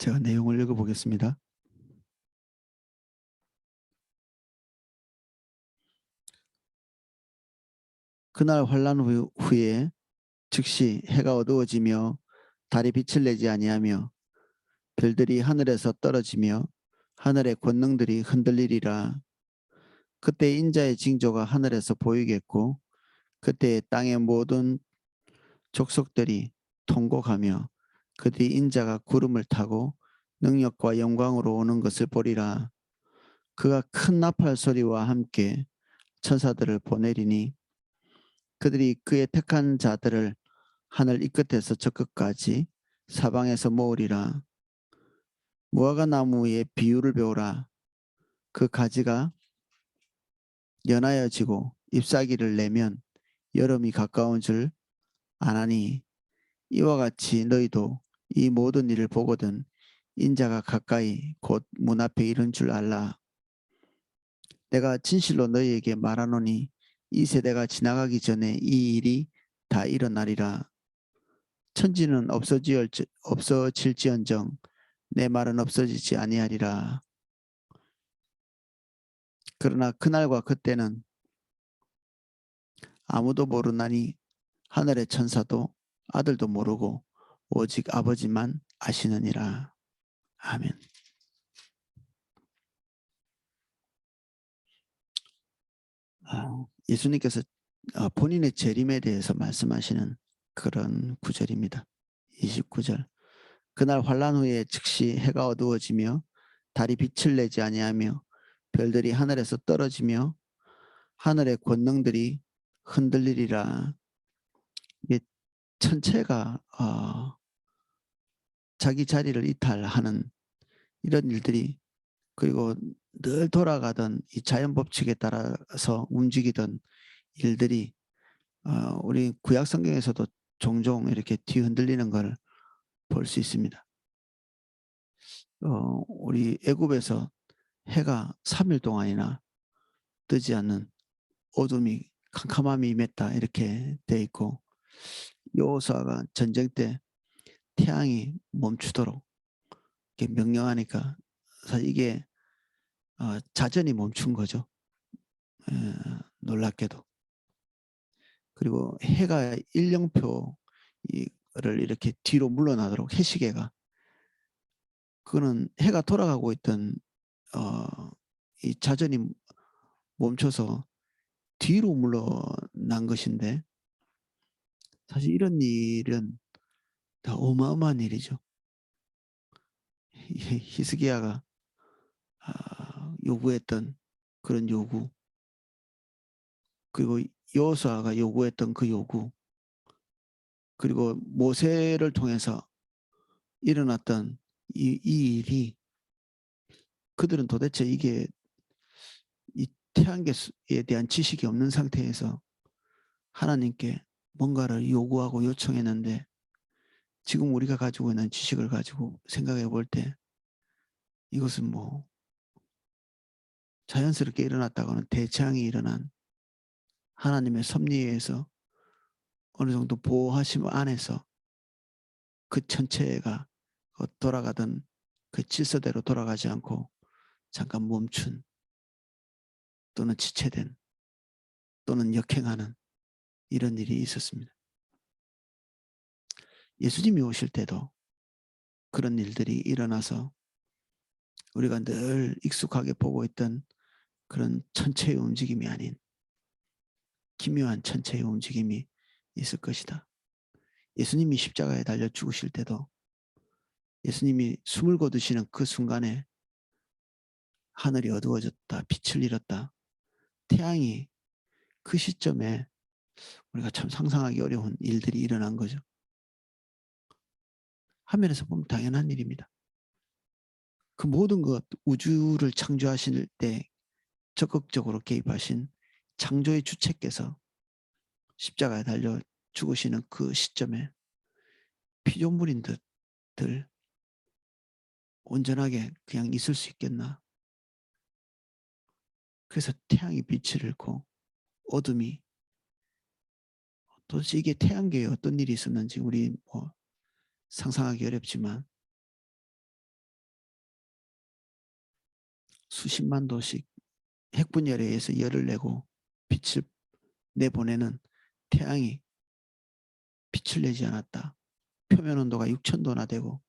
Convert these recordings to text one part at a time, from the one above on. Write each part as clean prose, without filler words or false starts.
제가 내용을 읽어보겠습니다. 그날 환란 후에 즉시 해가 어두워지며 달이 빛을 내지 아니하며 별들이 하늘에서 떨어지며 하늘의 권능들이 흔들리리라. 그때 인자의 징조가 하늘에서 보이겠고 그때 땅의 모든 족속들이 통곡하며 그들이 인자가 구름을 타고 능력과 영광으로 오는 것을 보리라. 그가 큰 나팔 소리와 함께 천사들을 보내리니 그들이 그의 택한 자들을 하늘 이 끝에서 저 끝까지 사방에서 모으리라. 무화과 나무의 비유를 배우라. 그 가지가 연하여지고 잎사귀를 내면 여름이 가까운 줄 아나니 이와 같이 너희도 이 모든 일을 보거든 인자가 가까이 곧 문 앞에 이른 줄 알라. 내가 진실로 너희에게 말하노니 이 세대가 지나가기 전에 이 일이 다 일어나리라. 천지는 없어질지언정 내 말은 없어지지 아니하리라. 그러나 그날과 그때는 아무도 모르나니 하늘의 천사도 아들도 모르고 오직 아버지만 아시느니라. 아멘. 예수님께서 본인의 재림에 대해서 말씀하시는 그런 구절입니다. 29절. 그날 환란 후에 즉시 해가 어두워지며 달이 빛을 내지 아니하며 별들이 하늘에서 떨어지며 하늘의 권능들이 흔들리리라. 이게 천체가 자기 자리를 이탈하는 이런 일들이, 그리고 늘 돌아가던 이 자연 법칙에 따라서 움직이던 일들이 우리 구약 성경에서도 종종 이렇게 뒤흔들리는 걸 볼 수 있습니다. 우리 애굽에서 해가 3일 동안이나 뜨지 않는 어둠이 캄캄함이 임했다 이렇게 돼 있고, 여호수아가 전쟁 때 태양이 멈추도록 이렇게 명령하니까 사실 이게 자전이 멈춘 거죠. 놀랍게도. 그리고 해가 일령표를 이렇게 뒤로 물러나도록, 해시계가, 그거는 해가 돌아가고 있던 이 자전이 멈춰서 뒤로 물러난 것인데, 사실 이런 일은 다 어마어마한 일이죠. 히스기야가 요구했던 그런 요구, 그리고 여호수아가 요구했던 그 요구, 그리고 모세를 통해서 일어났던 이 일이, 그들은 도대체 이게 이 태양계에 대한 지식이 없는 상태에서 하나님께 뭔가를 요구하고 요청했는데, 지금 우리가 가지고 있는 지식을 가지고 생각해 볼 때 이것은 뭐 자연스럽게 일어났다고는 대재앙이 일어난 하나님의 섭리에서 어느 정도 보호하심 안에서 그 전체가 돌아가던 그 질서대로 돌아가지 않고 잠깐 멈춘, 또는 지체된, 또는 역행하는 이런 일이 있었습니다. 예수님이 오실 때도 그런 일들이 일어나서 우리가 늘 익숙하게 보고 있던 그런 천체의 움직임이 아닌 기묘한 천체의 움직임이 있을 것이다. 예수님이 십자가에 달려 죽으실 때도 예수님이 숨을 거두시는 그 순간에 하늘이 어두워졌다, 빛을 잃었다, 태양이, 그 시점에 우리가 참 상상하기 어려운 일들이 일어난 거죠. 화면에서 보면 당연한 일입니다. 그 모든 것, 우주를 창조하실 때 적극적으로 개입하신 창조의 주체께서 십자가에 달려 죽으시는 그 시점에 피조물인 듯들 온전하게 그냥 있을 수 있겠나. 그래서 태양이 빛을 잃고 어둠이, 도대체 이게 태양계에 어떤 일이 있었는지 우리 뭐 상상하기 어렵지만 수십만 도씩 핵분열에 의해서 열을 내고 빛을 내보내는 태양이 빛을 내지 않았다. 표면 온도가 6,000도나 되고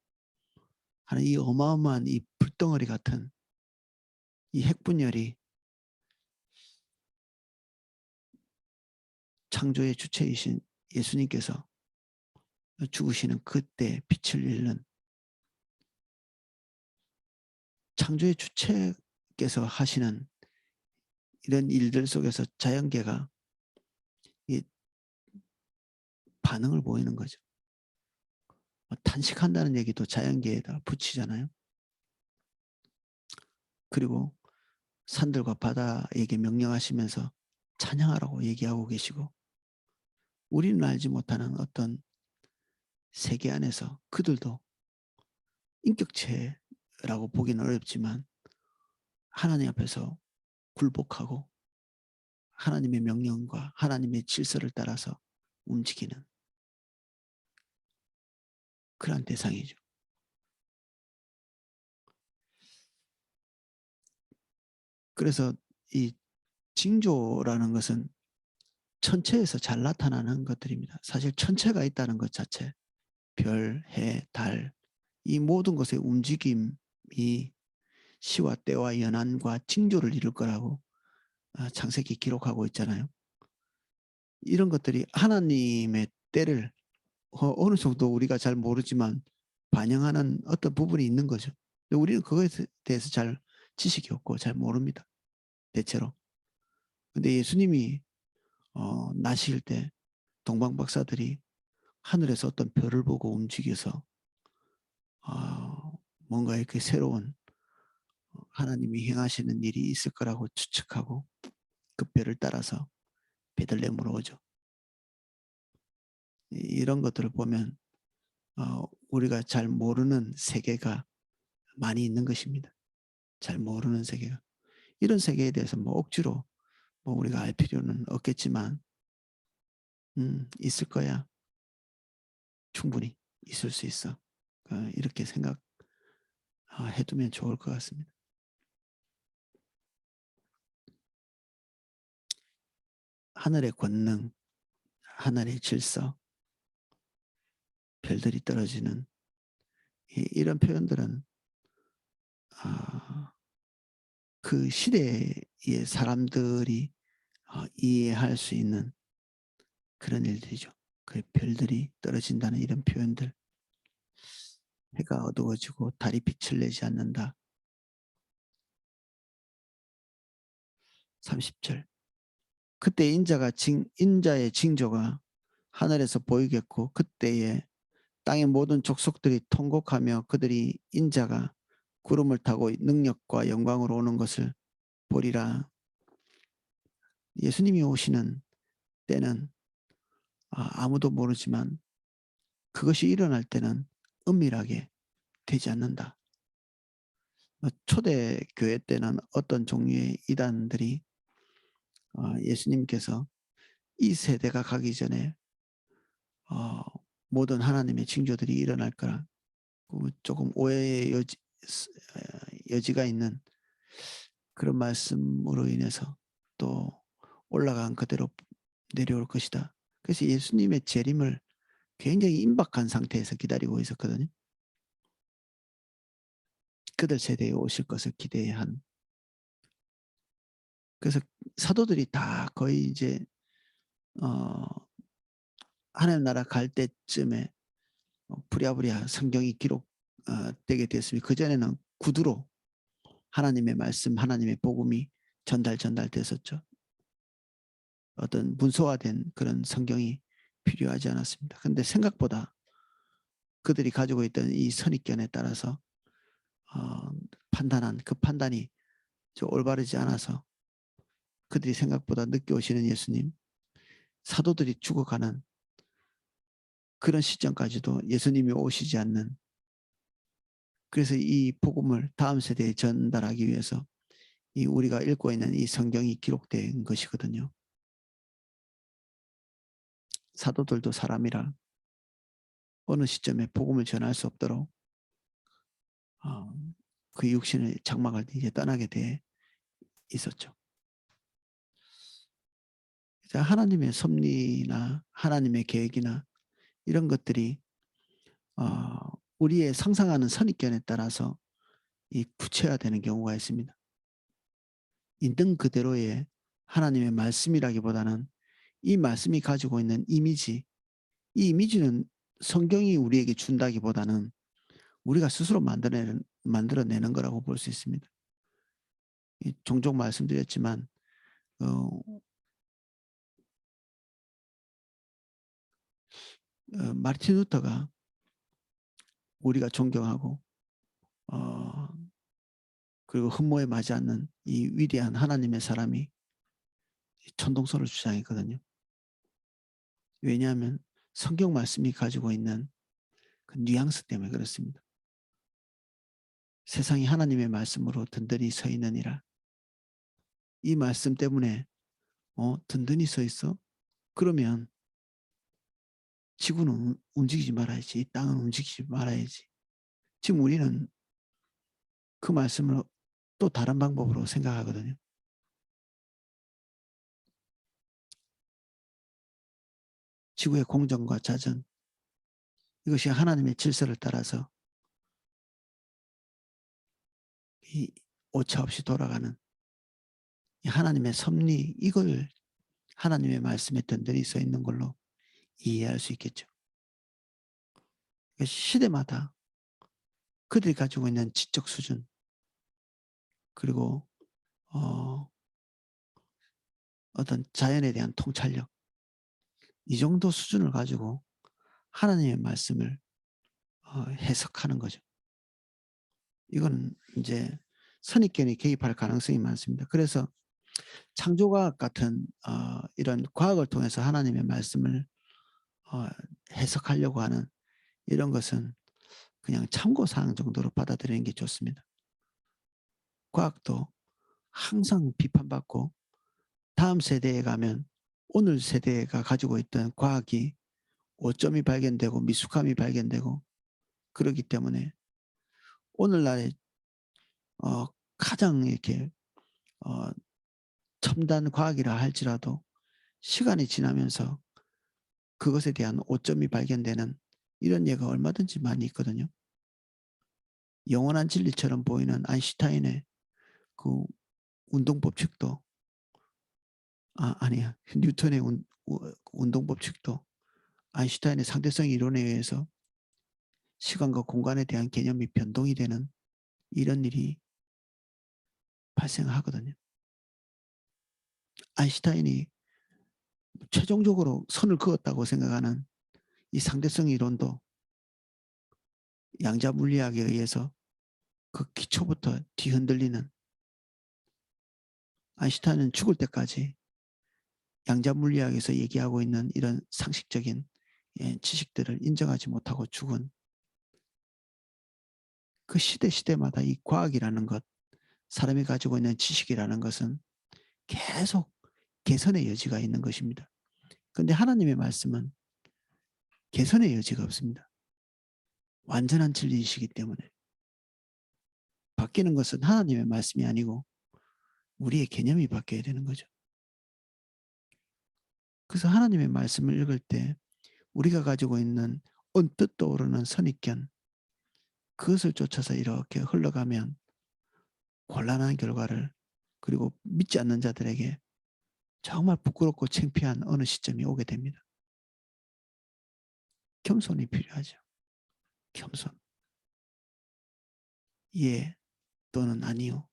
하는 이 어마어마한 이 불덩어리 같은 이 핵분열이 창조의 주체이신 예수님께서 죽으시는 그때 빛을 잃는 창조의 주체께서 하시는 이런 일들 속에서 자연계가 이 반응을 보이는 거죠. 탄식한다는 얘기도 자연계에다 붙이잖아요. 그리고 산들과 바다에게 명령하시면서 찬양하라고 얘기하고 계시고 우리는 알지 못하는 어떤 세계 안에서 그들도 인격체라고 보기는 어렵지만 하나님 앞에서 굴복하고 하나님의 명령과 하나님의 질서를 따라서 움직이는 그런 대상이죠. 그래서 이 징조라는 것은 천체에서 잘 나타나는 것들입니다. 사실 천체가 있다는 것 자체, 별, 해, 달, 이 모든 것의 움직임이 시와 때와 연한과 징조를 이룰 거라고 창세기 기록하고 있잖아요. 이런 것들이 하나님의 때를 어느 정도 우리가 잘 모르지만 반영하는 어떤 부분이 있는 거죠. 근데 우리는 그거에 대해서 잘 지식이 없고 잘 모릅니다. 대체로. 근데 예수님이 나실 때 동방 박사들이 하늘에서 어떤 별을 보고 움직여서 뭔가 이렇게 새로운 하나님이 행하시는 일이 있을 거라고 추측하고 그 별을 따라서 베들레헴으로 오죠. 이런 것들을 보면 우리가 잘 모르는 세계가 많이 있는 것입니다. 잘 모르는 세계가. 이런 세계에 대해서 뭐 억지로 뭐 우리가 알 필요는 없겠지만 있을 거야. 충분히 있을 수 있어. 이렇게 생각해두면 좋을 것 같습니다. 하늘의 권능, 하늘의 질서, 별들이 떨어지는 이런 표현들은 그 시대의 사람들이 이해할 수 있는 그런 일들이죠. 그 별들이 떨어진다는 이런 표현들. 해가 어두워지고 달이 빛을 내지 않는다. 30절. 그때 인자의 징조가 하늘에서 보이겠고 그때에 땅의 모든 족속들이 통곡하며 그들이 인자가 구름을 타고 능력과 영광으로 오는 것을 보리라. 예수님이 오시는 때는 아무도 모르지만 그것이 일어날 때는 은밀하게 되지 않는다. 초대 교회 때는 어떤 종류의 이단들이 예수님께서 이 세대가 가기 전에 모든 하나님의 징조들이 일어날 거라 조금 오해의 여지가 있는 그런 말씀으로 인해서 또 올라간 그대로 내려올 것이다. 그래서 예수님의 재림을 굉장히 임박한 상태에서 기다리고 있었거든요. 그들 세대에 오실 것을 기대한. 그래서 사도들이 다 거의 이제 하나님 나라 갈 때쯤에 부랴부랴 성경이 기록되게 됐으니 그전에는 구두로 하나님의 말씀, 하나님의 복음이 전달됐었죠. 어떤 문서화된 그런 성경이 필요하지 않았습니다. 그런데 생각보다 그들이 가지고 있던 이 선입견에 따라서 판단한 그 판단이 올바르지 않아서 그들이 생각보다 늦게 오시는 예수님, 사도들이 죽어가는 그런 시점까지도 예수님이 오시지 않는, 그래서 이 복음을 다음 세대에 전달하기 위해서 이 우리가 읽고 있는 이 성경이 기록된 것이거든요. 사도들도 사람이라 어느 시점에 복음을 전할 수 없도록 그 육신의 장막을 이제 떠나게 돼 있었죠. 하나님의 섭리나 하나님의 계획이나 이런 것들이 우리의 상상하는 선입견에 따라서 이 구체화되는 경우가 있습니다. 있는 그대로의 하나님의 말씀이라기보다는 이 말씀이 가지고 있는 이미지, 이 이미지는 성경이 우리에게 준다기보다는 우리가 스스로 만들어내는 거라고 볼 수 있습니다. 종종 말씀드렸지만 마르틴 루터가 우리가 존경하고 그리고 흠모에 맞지 않는 이 위대한 하나님의 사람이 천동설을 주장했거든요. 왜냐하면 성경 말씀이 가지고 있는 그 뉘앙스 때문에 그렇습니다. 세상이 하나님의 말씀으로 든든히 서 있느니라. 이 말씀 때문에 든든히 서 있어? 그러면 지구는 움직이지 말아야지. 이 땅은 움직이지 말아야지. 지금 우리는 그 말씀을 또 다른 방법으로 생각하거든요. 지구의 공정과 자전, 이것이 하나님의 질서를 따라서 이 오차 없이 돌아가는 이 하나님의 섭리, 이걸 하나님의 말씀에 든든히 서 있는 걸로 이해할 수 있겠죠. 시대마다 그들이 가지고 있는 지적 수준, 그리고 어떤 자연에 대한 통찰력, 이 정도 수준을 가지고 하나님의 말씀을 해석하는 거죠. 이건 이제 선입견이 개입할 가능성이 많습니다. 그래서 창조과학 같은 이런 과학을 통해서 하나님의 말씀을 해석하려고 하는 이런 것은 그냥 참고사항 정도로 받아들이는 게 좋습니다. 과학도 항상 비판받고 다음 세대에 가면 오늘 세대가 가지고 있던 과학이 오점이 발견되고 미숙함이 발견되고 그렇기 때문에 오늘날의 가장 이렇게 첨단 과학이라 할지라도 시간이 지나면서 그것에 대한 오점이 발견되는 이런 예가 얼마든지 많이 있거든요. 영원한 진리처럼 보이는 아인슈타인의 그 운동 법칙도 아니야. 뉴턴의 운동 법칙도 아인슈타인의 상대성 이론에 의해서 시간과 공간에 대한 개념이 변동이 되는 이런 일이 발생하거든요. 아인슈타인이 최종적으로 선을 그었다고 생각하는 이 상대성 이론도 양자 물리학에 의해서 그 기초부터 뒤흔들리는, 아인슈타인은 죽을 때까지 양자 물리학에서 얘기하고 있는 이런 상식적인 지식들을 인정하지 못하고 죽은, 그 시대마다 이 과학이라는 것, 사람이 가지고 있는 지식이라는 것은 계속 개선의 여지가 있는 것입니다. 그런데 하나님의 말씀은 개선의 여지가 없습니다. 완전한 진리이시기 때문에 바뀌는 것은 하나님의 말씀이 아니고 우리의 개념이 바뀌어야 되는 거죠. 그래서 하나님의 말씀을 읽을 때 우리가 가지고 있는 언뜻 떠오르는 선입견, 그것을 쫓아서 이렇게 흘러가면 곤란한 결과를, 그리고 믿지 않는 자들에게 정말 부끄럽고 창피한 어느 시점이 오게 됩니다. 겸손이 필요하죠. 겸손. 예 또는 아니요.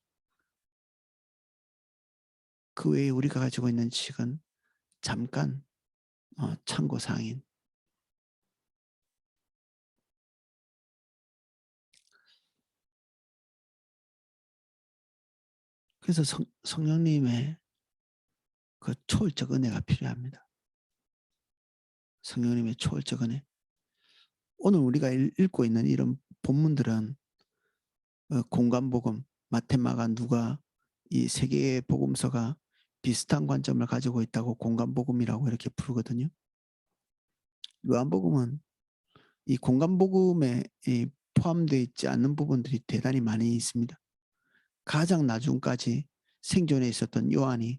그 외에 우리가 가지고 있는 지식은 잠깐 참고사항인. 그래서 성령님의 그 초월적 은혜가 필요합니다. 성령님의 초월적 은혜. 오늘 우리가 읽고 있는 이런 본문들은 공간복음, 마태마가, 누가, 이 세 개의 복음서가 비슷한 관점을 가지고 있다고 공간복음이라고 이렇게 부르거든요. 요한복음은 이 공간복음의 이 포함되어 있지 않는 부분들이 대단히 많이 있습니다. 가장 나중까지 생존해 있었던 요한이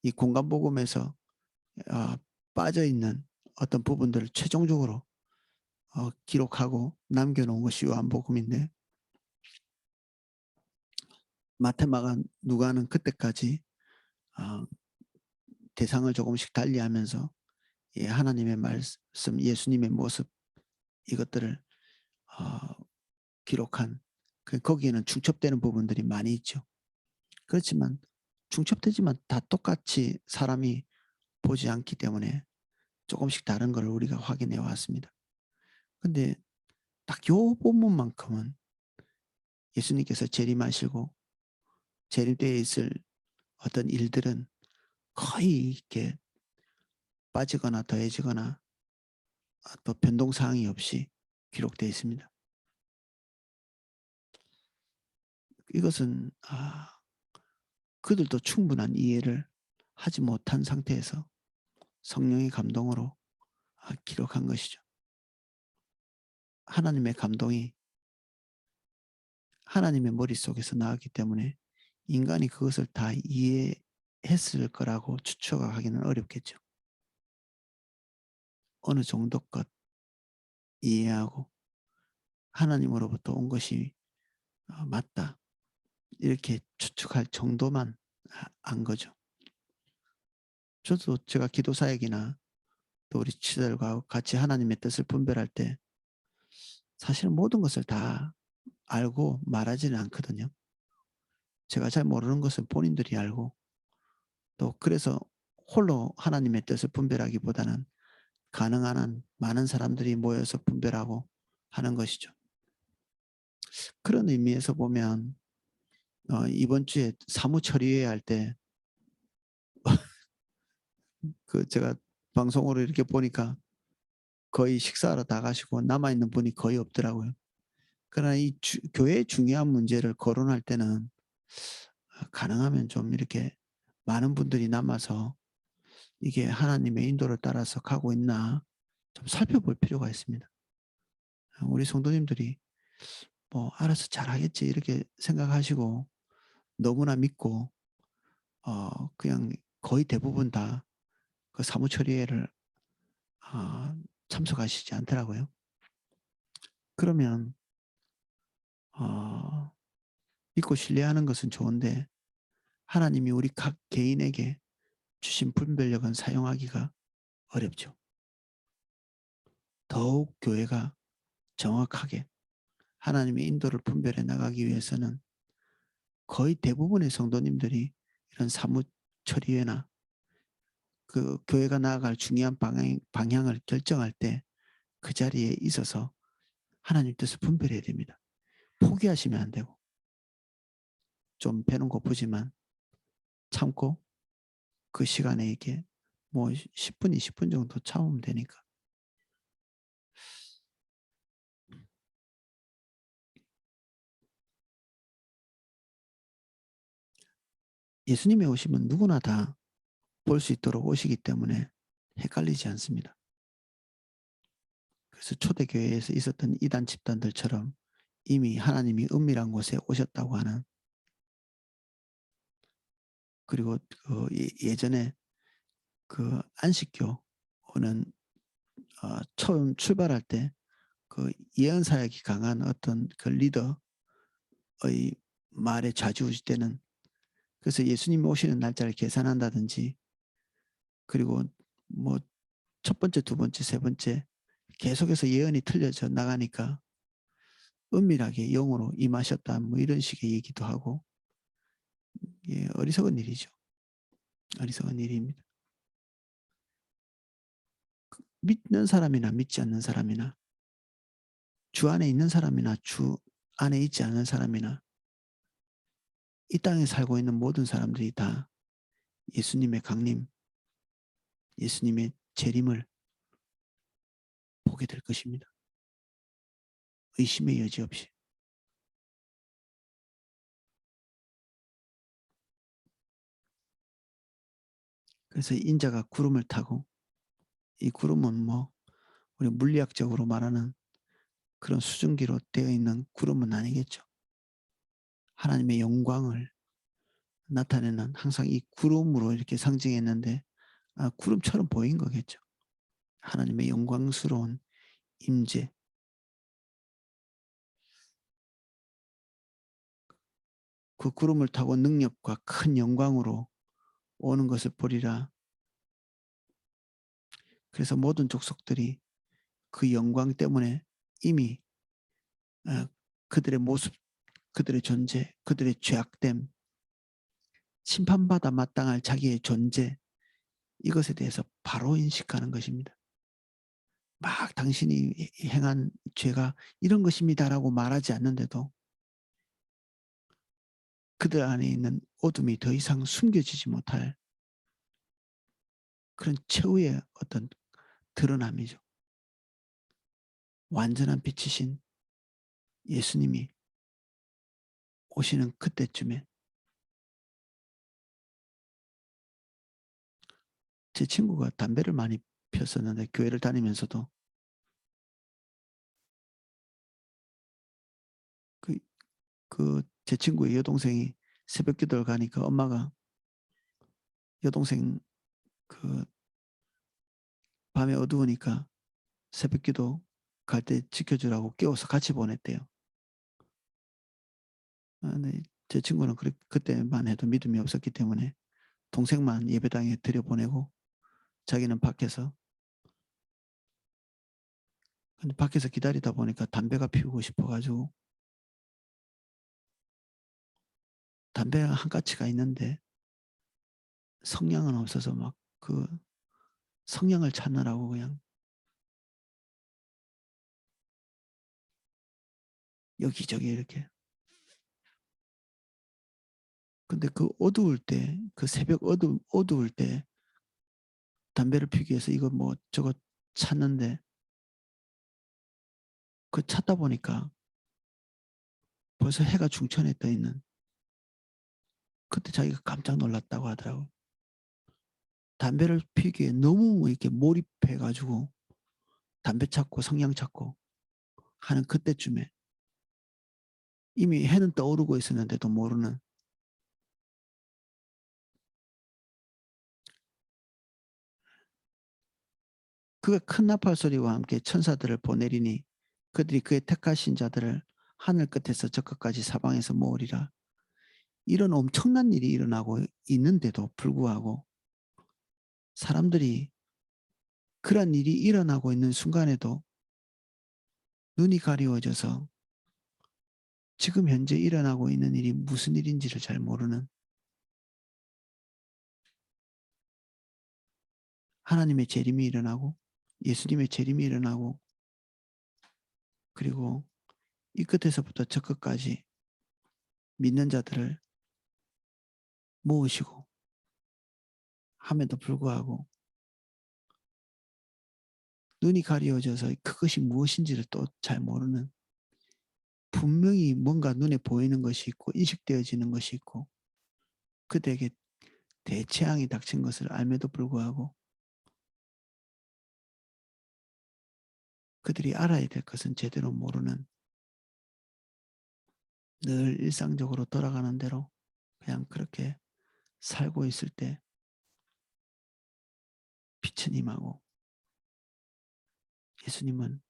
이 공간복음에서 어, 빠져 있는 어떤 부분들을 최종적으로 기록하고 남겨놓은 것이 요한복음인데, 마태, 마가, 누가는 그때까지 어, 대상을 조금씩 달리하면서 하나님의 말씀, 예수님의 모습, 이것들을 어, 기록한, 거기에는 중첩되는 부분들이 많이 있죠. 그렇지만 중첩되지만 다 똑같이 사람이 보지 않기 때문에 조금씩 다른 걸 우리가 확인해 왔습니다. 근데 딱 요 본문만큼은 예수님께서 재림하시고 재림때에 있을 어떤 일들은 거의 이렇게 빠지거나 더해지거나 또 변동사항이 없이 기록되어 있습니다. 이것은 그들도 충분한 이해를 하지 못한 상태에서 성령의 감동으로 기록한 것이죠. 하나님의 감동이 하나님의 머릿속에서 나왔기 때문에 인간이 그것을 다 이해했을 거라고 추측하기는 어렵겠죠. 어느 정도 것 이해하고 하나님으로부터 온 것이 맞다, 이렇게 추측할 정도만 안 거죠. 저도 제가 기도 사역이나 또 우리 치들과 같이 하나님의 뜻을 분별할 때 사실은 모든 것을 다 알고 말하지는 않거든요. 제가 잘 모르는 것은 본인들이 알고, 또 그래서 홀로 하나님의 뜻을 분별하기보다는 가능한 한 많은 사람들이 모여서 분별하고 하는 것이죠. 그런 의미에서 보면 이번 주에 사무 처리해야 할 때 제가 방송으로 이렇게 보니까 거의 식사하러 다 가시고 남아있는 분이 거의 없더라고요. 그러나 이 교회의 중요한 문제를 거론할 때는 가능하면 좀 이렇게 많은 분들이 남아서 이게 하나님의 인도를 따라서 가고 있나 좀 살펴볼 필요가 있습니다. 우리 성도님들이 뭐 알아서 잘하겠지 이렇게 생각하시고 너무나 믿고 그냥 거의 대부분 다 그 사무처리회를 참석하시지 않더라고요. 그러면 어, 믿고 신뢰하는 것은 좋은데 하나님이 우리 각 개인에게 주신 분별력은 사용하기가 어렵죠. 더욱 교회가 정확하게 하나님의 인도를 분별해 나가기 위해서는 거의 대부분의 성도님들이 이런 사무처리회나 그 교회가 나아갈 중요한 방향을 결정할 때 그 자리에 있어서 하나님 뜻을 분별해야 됩니다. 포기하시면 안 되고, 좀 배는 고프지만 참고 그 시간에 이게 뭐 10분, 20분 정도 참으면 되니까. 예수님의 오심은 누구나 다 볼 수 있도록 오시기 때문에 헷갈리지 않습니다. 그래서 초대교회에서 있었던 이단 집단들처럼 이미 하나님이 은밀한 곳에 오셨다고 하는, 그리고 예전에 그 안식교는 처음 출발할 때 그 예언 사역이 강한 어떤 그 리더의 말에 좌지우지되는, 그래서 예수님 오시는 날짜를 계산한다든지, 그리고 뭐 첫 번째, 두 번째, 세 번째 계속해서 예언이 틀려져 나가니까 은밀하게 영으로 임하셨다, 뭐 이런 식의 얘기도 하고, 어리석은 일이죠. 어리석은 일입니다. 믿는 사람이나 믿지 않는 사람이나 주 안에 있는 사람이나 주 안에 있지 않은 사람이나 이 땅에 살고 있는 모든 사람들이 다 예수님의 강림, 예수님의 재림을 보게 될 것입니다. 의심의 여지 없이. 그래서 인자가 구름을 타고, 이 구름은 뭐 우리 물리학적으로 말하는 그런 수증기로 되어 있는 구름은 아니겠죠. 하나님의 영광을 나타내는 항상 이 구름으로 이렇게 상징했는데 구름처럼 보인 거겠죠. 하나님의 영광스러운 임재. 그 구름을 타고 능력과 큰 영광으로 오는 것을 보리라. 그래서 모든 족속들이 그 영광 때문에 이미 어, 그들의 모습, 그들의 존재, 그들의 죄악됨, 심판받아 마땅할 자기의 존재, 이것에 대해서 바로 인식하는 것입니다. 막 당신이 행한 죄가 이런 것입니다라고 말하지 않는데도 그들 안에 있는 어둠이 더 이상 숨겨지지 못할 그런 최후의 어떤 드러남이죠. 완전한 빛이신 예수님이 오시는 그때쯤에 제 친구가 담배를 많이 폈었는데 교회를 다니면서도 제 친구의 여동생이 새벽 기도를 가니까 엄마가 여동생 그 밤에 어두우니까 새벽 기도 갈 때 지켜주라고 깨워서 같이 보냈대요. 근데 제 친구는 그때만 해도 믿음이 없었기 때문에 동생만 예배당에 들여보내고 자기는 밖에서 근데 밖에서 기다리다 보니까 담배가 피우고 싶어가지고 담배가 한 가치가 있는데 성냥은 없어서 막 그 성냥을 찾느라고 그냥 여기저기 이렇게. 근데 그 어두울 때, 그 새벽 어두울 때 담배를 피우기 위해서 이거 뭐 저거 찾는데 그 찾다 보니까 벌써 해가 중천에 떠 있는. 그때 자기가 깜짝 놀랐다고 하더라고. 담배를 피우기에 너무 이렇게 몰입해가지고 담배 찾고 성냥 찾고 하는 그때쯤에 이미 해는 떠오르고 있었는데도 모르는 그가 큰 나팔 소리와 함께 천사들을 보내리니 그들이 그의 택하신 자들을 하늘 끝에서 저 끝까지 사방에서 모으리라. 이런 엄청난 일이 일어나고 있는데도 불구하고 사람들이 그런 일이 일어나고 있는 순간에도 눈이 가리워져서 지금 현재 일어나고 있는 일이 무슨 일인지를 잘 모르는 하나님의 재림이 일어나고 예수님의 재림이 일어나고 그리고 이 끝에서부터 저 끝까지 믿는 자들을 모으시고 함에도 불구하고 눈이 가리워져서 그것이 무엇인지를 또 잘 모르는 분명히 뭔가 눈에 보이는 것이 있고 인식되어지는 것이 있고 그들에게 대재앙이 닥친 것을 알매도 불구하고 그들이 알아야 될 것은 제대로 모르는 늘 일상적으로 돌아가는 대로 그냥 그렇게 살고 있을 때 빛은 임하고 예수님은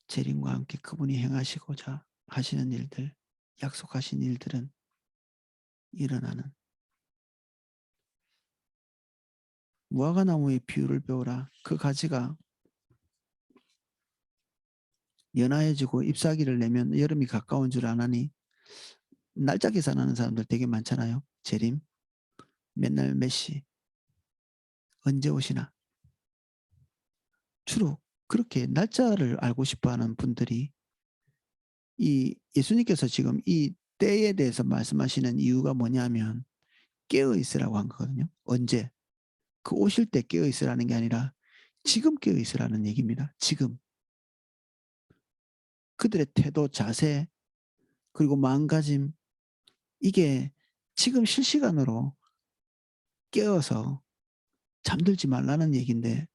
재림과 함께 그분이 행하시고자 하시는 일들, 약속하신 일들은 일어나는 무화과나무의 비유를 배우라. 그 가지가 연하해지고 잎사귀를 내면 여름이 가까운 줄 아나니 날짜 계산하는 사람들 되게 많잖아요. 재림, 맨날 몇 시, 언제 오시나. 주로 그렇게 날짜를 알고 싶어하는 분들이 이 예수님께서 지금 이 때에 대해서 말씀하시는 이유가 뭐냐면 깨어 있으라고 한 거거든요. 언제? 그 오실 때 깨어 있으라는 게 아니라 지금 깨어 있으라는 얘기입니다. 지금. 그들의 태도, 자세, 그리고 마음가짐 이게 지금 실시간으로 깨어서 잠들지 말라는 얘기인데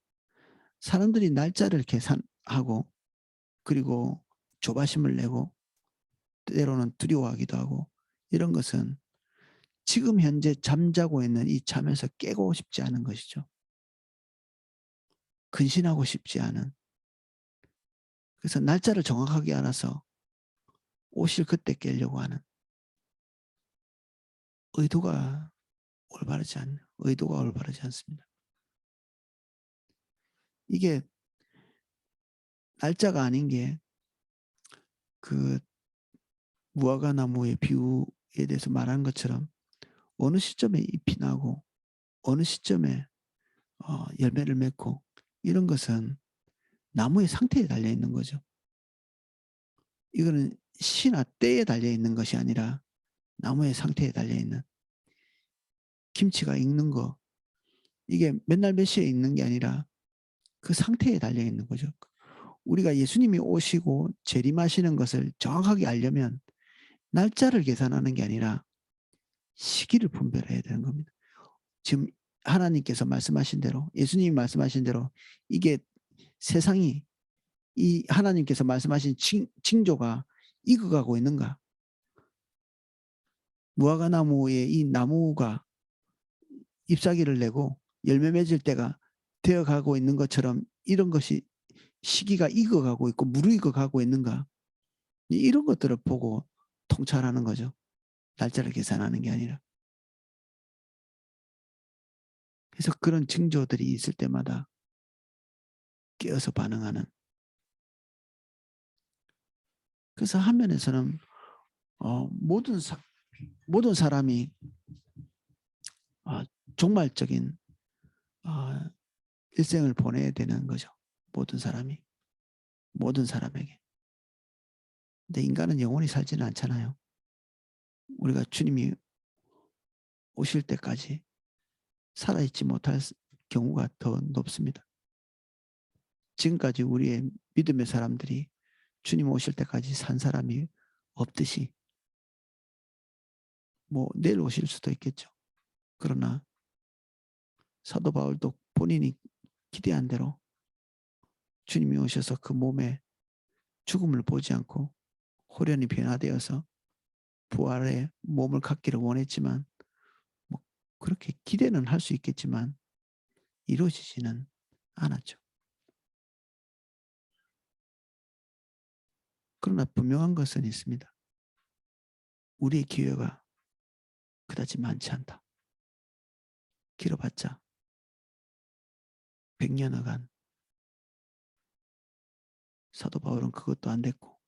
사람들이 날짜를 하고 그리고 조바심을 내고 때로는 두려워하기도 하고 이런 것은 지금 현재 잠자고 있는 이 잠에서 깨고 싶지 않은 것이죠. 근신하고 싶지 않은. 그래서 날짜를 정확하게 알아서 오실 그때 깨려고 하는 의도가 올바르지 않습니다. 이게 날짜가 아닌 게 그 무화과 나무의 비유에 대해서 말한 것처럼 어느 시점에 잎이 나고 어느 시점에 열매를 맺고 이런 것은 나무의 상태에 달려 있는 거죠. 이거는 시나 때에 달려 있는 것이 아니라 나무의 상태에 달려 있는 김치가 익는 거 이게 맨날 몇 시에 익는 게 아니라 그 상태에 달려 있는 거죠. 우리가 예수님이 오시고 재림하시는 것을 정확하게 알려면 날짜를 계산하는 게 아니라 시기를 분별해야 되는 겁니다. 지금 하나님께서 말씀하신 대로 예수님이 말씀하신 대로 이게 세상이 이 하나님께서 말씀하신 징조가 익어가고 있는가? 무화과 나무의 이 나무가 잎사귀를 내고 열매 맺을 때가 되어가고 있는 것처럼 이런 것이 시기가 익어가고 있고 무르익어가고 있는가? 이런 것들을 보고 통찰하는 거죠. 날짜를 계산하는 게 아니라. 그래서 그런 징조들이 있을 때마다 깨어서 반응하는. 그래서 한면에서는 모든 사람이 종말적인 일생을 보내야 되는 거죠. 모든 사람에게. 근데 인간은 영원히 살지는 않잖아요. 우리가 주님이 오실 때까지 살아있지 못할 경우가 더 높습니다. 지금까지 우리의 믿음의 사람들이 주님 오실 때까지 산 사람이 없듯이 뭐 내일 오실 수도 있겠죠. 그러나 사도 바울도 본인이 기대한 대로 주님이 오셔서 그 몸에 죽음을 보지 않고 호련히 변화되어서 부활의 몸을 갖기를 원했지만 뭐 그렇게 기대는 할 수 있겠지만 이루어지지는 않았죠. 그러나 분명한 것은 있습니다. 우리의 기회가 그다지 많지 않다. 길어봤자 100년여간 사도 바울은 그것도 안 됐고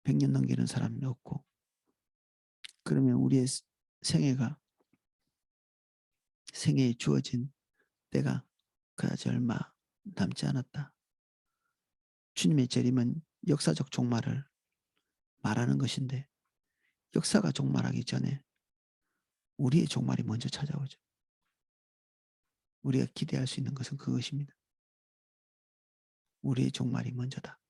100년 넘기는 사람이 없고 그러면 우리의 생애에 주어진 때가 그다지 얼마 남지 않았다. 주님의 재림은 역사적 종말을 말하는 것인데 역사가 종말하기 전에 우리의 종말이 먼저 찾아오죠. 우리가 기대할 수 있는 것은 그것입니다. 우리의 종말이 먼저다.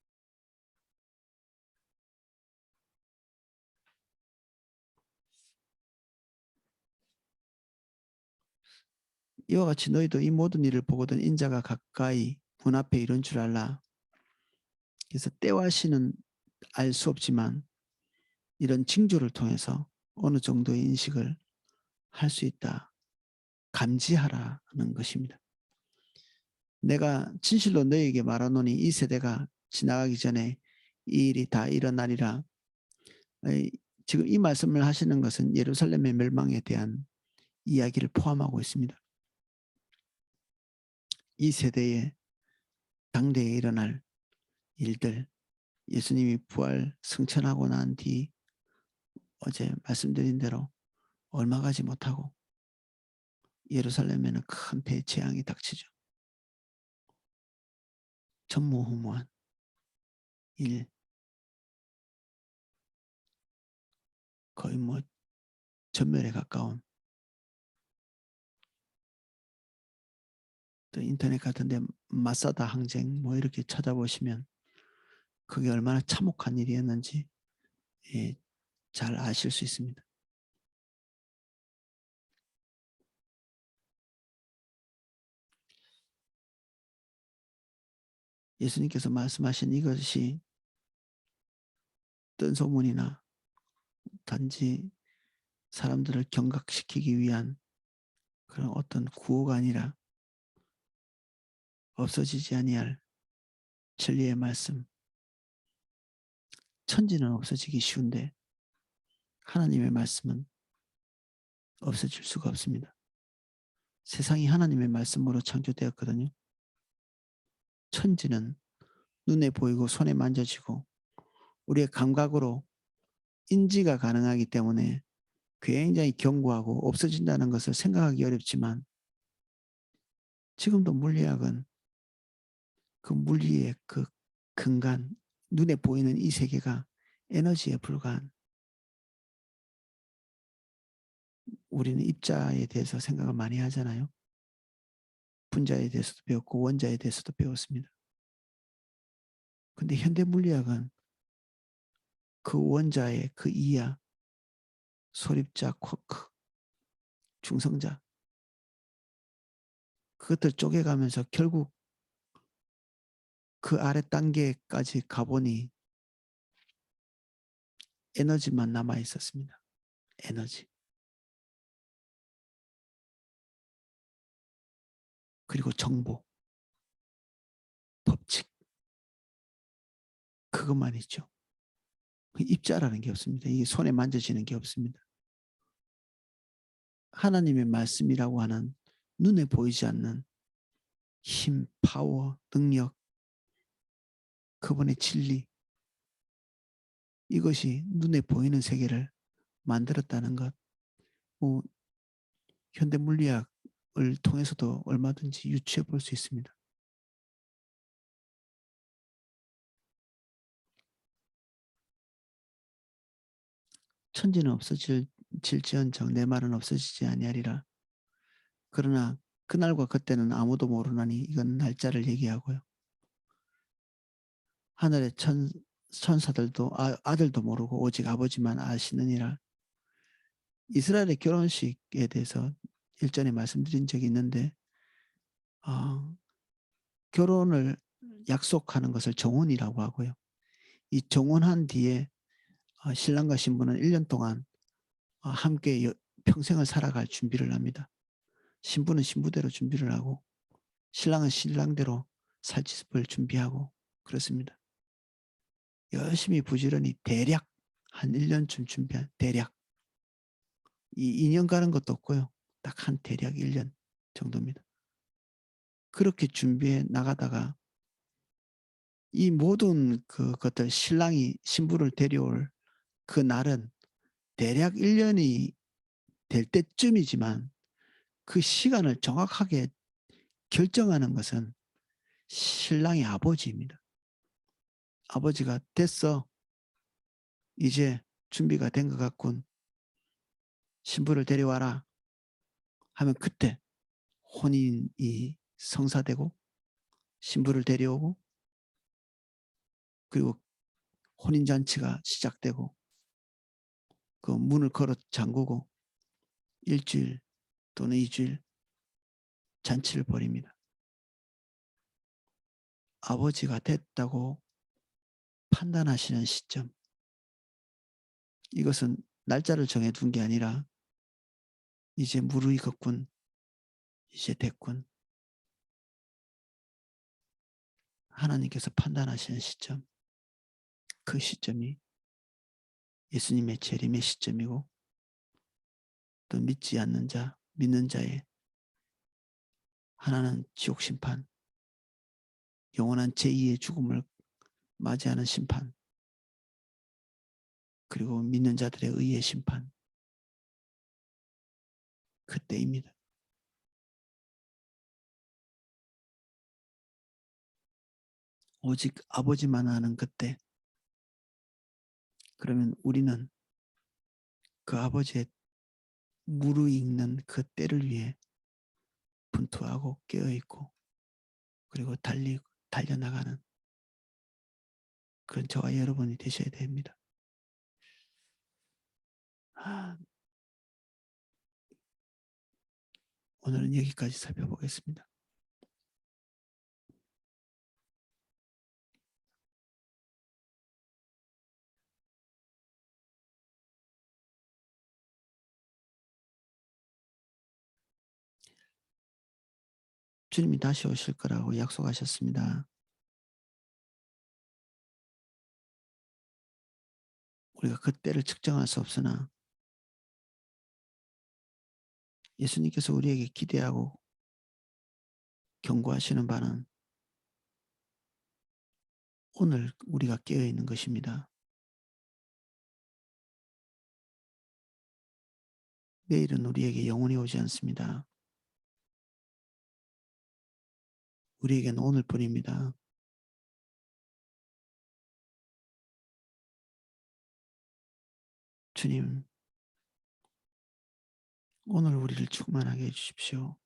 이와 같이 너희도 이 모든 일을 보거든 인자가 가까이 문 앞에 이른 줄 알라. 그래서 때와 시는 알 수 없지만 이런 징조를 통해서 어느 정도의 인식을 할 수 있다. 감지하라는 것입니다. 내가 진실로 너희에게 말하노니 이 세대가 지나가기 전에 이 일이 다 일어나리라. 지금 이 말씀을 하시는 것은 예루살렘의 멸망에 대한 이야기를 포함하고 있습니다. 이 세대에 당대에 일어날 일들, 예수님이 부활 승천하고 난 뒤 어제 말씀드린 대로 얼마 가지 못하고 예루살렘에는 큰 대재앙이 닥치죠. 전무후무한 일, 거의 뭐 전멸에 가까운 또 인터넷 같은데 마사다 항쟁 뭐 이렇게 찾아보시면 그게 얼마나 참혹한 일이었는지 잘 아실 수 있습니다. 예수님께서 말씀하신 이것이 뜬 소문이나 단지 사람들을 경각시키기 위한 그런 어떤 구호가 아니라 없어지지 아니할 진리의 말씀. 천지는 없어지기 쉬운데 하나님의 말씀은 없어질 수가 없습니다. 세상이 하나님의 말씀으로 창조되었거든요. 천지는 눈에 보이고 손에 만져지고 우리의 감각으로 인지가 가능하기 때문에 굉장히 견고하고 없어진다는 것을 생각하기 어렵지만 지금도 물리학은 그 물리의 그 근간, 눈에 보이는 이 세계가 에너지에 불과한, 우리는 입자에 대해서 생각을 많이 하잖아요. 분자에 대해서도 배웠고 원자에 대해서도 배웠습니다. 근데 현대 물리학은 그 원자의 그 이하, 소립자, 쿼크, 중성자, 그것들 쪼개가면서 결국 그 아래 단계까지 가보니 에너지만 남아 있었습니다. 에너지. 그리고 정보, 법칙. 그것만 있죠. 입자라는 게 없습니다. 이게 손에 만져지는 게 없습니다. 하나님의 말씀이라고 하는 눈에 보이지 않는 힘, 파워, 능력, 그분의 진리, 이것이 눈에 보이는 세계를 만들었다는 것. 뭐 현대 물리학을 통해서도 얼마든지 유추해 볼 수 있습니다. 천지는 없어질지언정 내 말은 없어지지 아니하리라. 그러나 그날과 그때는 아무도 모르나니, 이건 날짜를 얘기하고요. 하늘의 천사들도 아들도 모르고 오직 아버지만 아시느니라. 이스라엘의 결혼식에 대해서 일전에 말씀드린 적이 있는데 결혼을 약속하는 것을 정혼이라고 하고요. 이 정혼한 뒤에 신랑과 신부는 1년 동안 함께 평생을 살아갈 준비를 합니다. 신부는 신부대로 준비를 하고 신랑은 신랑대로 살 집을 준비하고 그렇습니다. 열심히 부지런히 대략 한 1년쯤 준비한, 대략 이 2년 가는 것도 없고요. 딱 한 대략 1년 정도입니다. 그렇게 준비해 나가다가 이 모든 그것들, 신랑이 신부를 데려올 그 날은 대략 1년이 될 때쯤이지만 그 시간을 정확하게 결정하는 것은 신랑의 아버지입니다. 아버지가 됐어. 이제 준비가 된 것 같군. 신부를 데려와라. 하면 그때 혼인이 성사되고 신부를 데려오고 그리고 혼인잔치가 시작되고 그 문을 걸어 잠그고 일주일 또는 2주일 잔치를 벌입니다. 아버지가 됐다고 판단하시는 시점, 이것은 날짜를 정해둔 게 아니라 이제 무르익었군, 이제 됐군, 하나님께서 판단하시는 시점, 그 시점이 예수님의 재림의 시점이고 또 믿지 않는 자, 믿는 자의 하나는 지옥 심판, 영원한 제2의 죽음을 맞이하는 심판, 그리고 믿는 자들의 의의 심판, 그때입니다. 오직 아버지만 아는 그때. 그러면 우리는 그 아버지의 무르익는 그 때를 위해 분투하고 깨어있고 그리고 달려나가는 그런 저와 여러분이 되셔야 됩니다. 오늘은 여기까지 살펴보겠습니다. 주님이 다시 오실 거라고 약속하셨습니다. 우리가 그때를 측정할 수 없으나 예수님께서 우리에게 기대하고 경고하시는 바는 오늘 우리가 깨어 있는 것입니다. 내일은 우리에게 영원히 오지 않습니다. 우리에게는 오늘뿐입니다. 주님, 오늘 우리를 충만하게 해주십시오.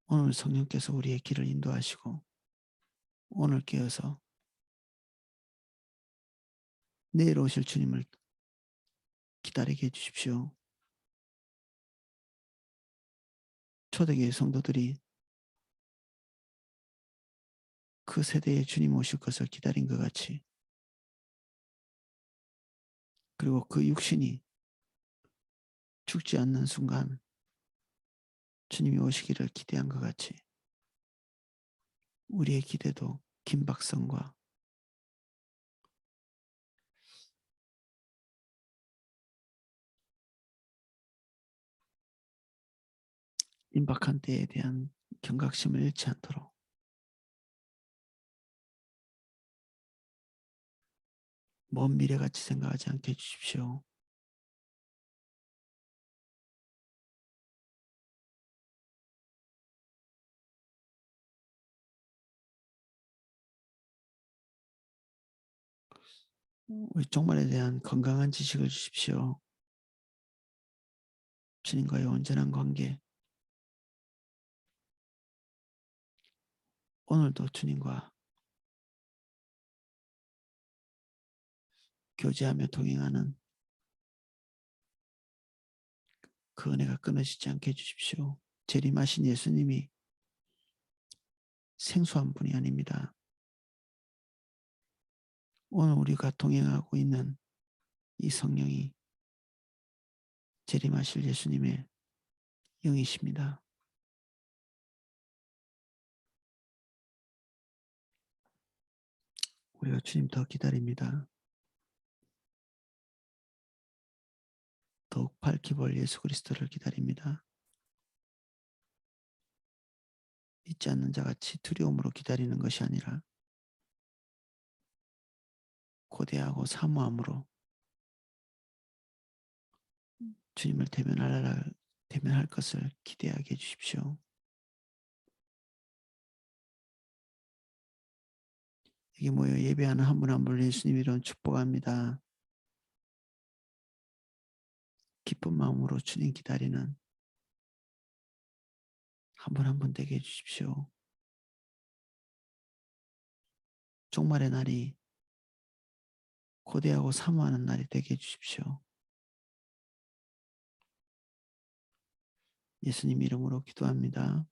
오늘 성령께서 우리의 길을 인도하시고 오늘 깨어서 내일 오실 주님을 기다리게 해주십시오. 초대교회 성도들이 그 세대에 주님 오실 것을 기다린 것 같이, 그리고 그 육신이 죽지 않는 순간 주님이 오시기를 기대한 것 같이 우리의 기대도 긴박성과 임박한 때에 대한 경각심을 잃지 않도록 먼 미래같이 생각하지 않게 해주십시오. 우리 종말에 대한 건강한 지식을 주십시오. 주님과의 온전한 관계, 오늘도 주님과 교제하며 동행하는 그 은혜가 끊어지지 않게 해주십시오. 재림하신 예수님이 생소한 분이 아닙니다. 오늘 우리가 동행하고 있는 이 성령이 재림하실 예수님의 영이십니다. 우리가 주님 더 기다립니다. 더욱 밝히 볼 예수 그리스도를 기다립니다. 믿지 않는 자같이 두려움으로 기다리는 것이 아니라 고대하고 사모함으로 주님을 대면할 것을 기대하게 해주십시오. 여기 모여 예배하는 한 분 한 분을 예수님 이름 축복합니다. 기쁜 마음으로 주님 기다리는 한 분 한 분 되게 해주십시오. 종말의 날이 고대하고 사모하는 날이 되게 해주십시오. 예수님 이름으로 기도합니다.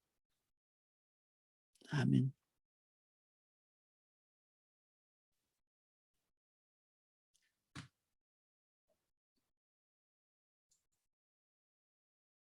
아멘.